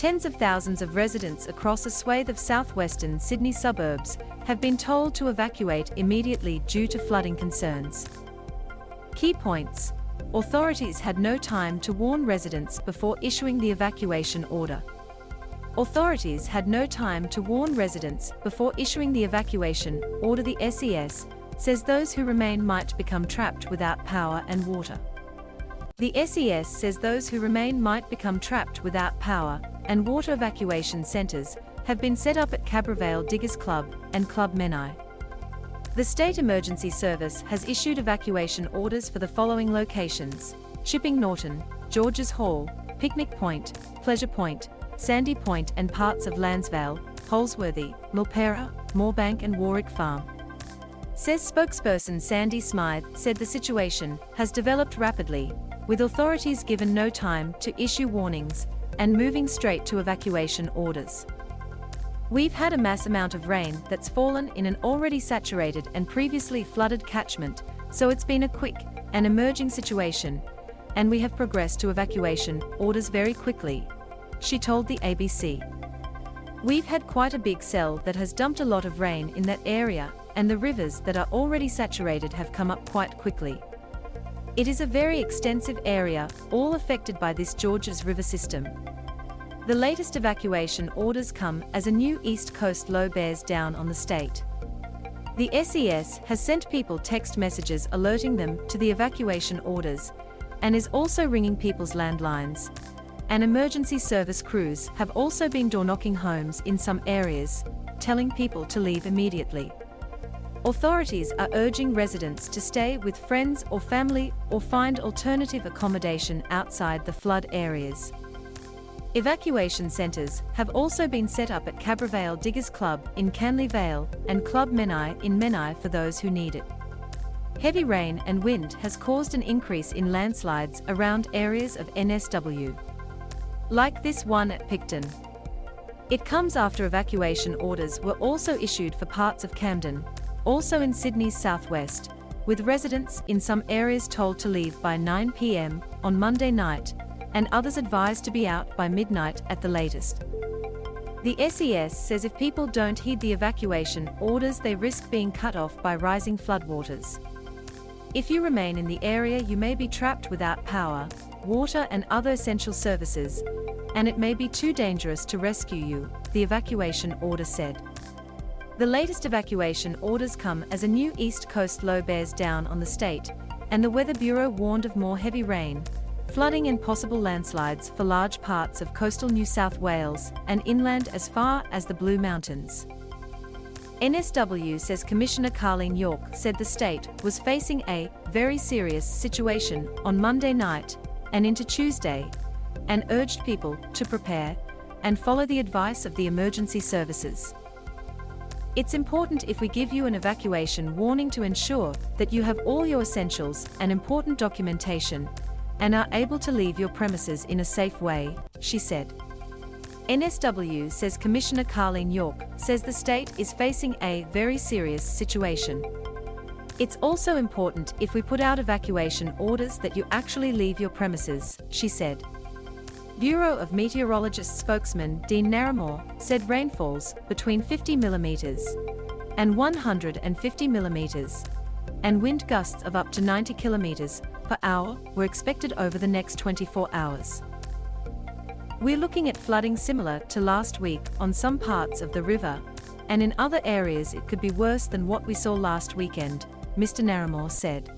Tens of thousands of residents across a swathe of southwestern Sydney suburbs have been told to evacuate immediately due to flooding concerns. Key points: authorities had no time to warn residents before issuing the evacuation order. Authorities had no time to warn residents before issuing the evacuation order. The SES says those who remain might become trapped without power and water. The SES says those who remain might become trapped without power and water. Evacuation centres have been set up at Cabra-Vale Diggers Club and Club Menai. The State Emergency Service has issued evacuation orders for the following locations: Shipping Norton, George's Hall, Picnic Point, Pleasure Point, Sandy Point and parts of Lansvale, Holsworthy, Milperra, Moorebank and Warwick Farm. Says spokesperson Sandy Smythe said the situation has developed rapidly, with authorities given no time to issue warnings and moving straight to evacuation orders. We've had a mass amount of rain that's fallen in an already saturated and previously flooded catchment, so it's been a quick and emerging situation, and we have progressed to evacuation orders very quickly, she told the ABC. We've had quite a big cell that has dumped a lot of rain in that area, and the rivers that are already saturated have come up quite quickly. It is a very extensive area, all affected by this Georges River system. The latest evacuation orders come as a new East Coast low bears down on the state. The SES has sent people text messages alerting them to the evacuation orders, and is also ringing people's landlines. And emergency service crews have also been door-knocking homes in some areas, telling people to leave immediately. Authorities are urging residents to stay with friends or family or find alternative accommodation outside the flood areas. Evacuation centres have also been set up at Cabra-Vale Diggers Club in Canley Vale and Club Menai in Menai for those who need it. Heavy rain and wind has caused an increase in landslides around areas of NSW, like this one at Picton. It comes after evacuation orders were also issued for parts of Camden, also in Sydney's southwest, with residents in some areas told to leave by 9 p.m. on Monday night, and others advised to be out by midnight at the latest. The SES says if people don't heed the evacuation orders, they risk being cut off by rising floodwaters. If you remain in the area, you may be trapped without power, water and other essential services, and it may be too dangerous to rescue you, the evacuation order said. The latest evacuation orders come as a new East Coast low bears down on the state, and the Weather Bureau warned of more heavy rain, flooding and possible landslides for large parts of coastal New South Wales and inland as far as the Blue Mountains. NSW says Commissioner Carleen York said the state was facing a very serious situation on Monday night and into Tuesday, and urged people to prepare and follow the advice of the emergency services. It's important if we give you an evacuation warning to ensure that you have all your essentials and important documentation and are able to leave your premises in a safe way, she said. NSW says Commissioner Carleen York says the state is facing a very serious situation. It's also important if we put out evacuation orders that you actually leave your premises, she said. Bureau of Meteorologists spokesman Dean Narramore said rainfalls between 50 millimeters and 150 millimeters and wind gusts of up to 90 kilometers per hour were expected over the next 24 hours. We're looking at flooding similar to last week on some parts of the river, and in other areas it could be worse than what we saw last weekend, Mr. Narramore said.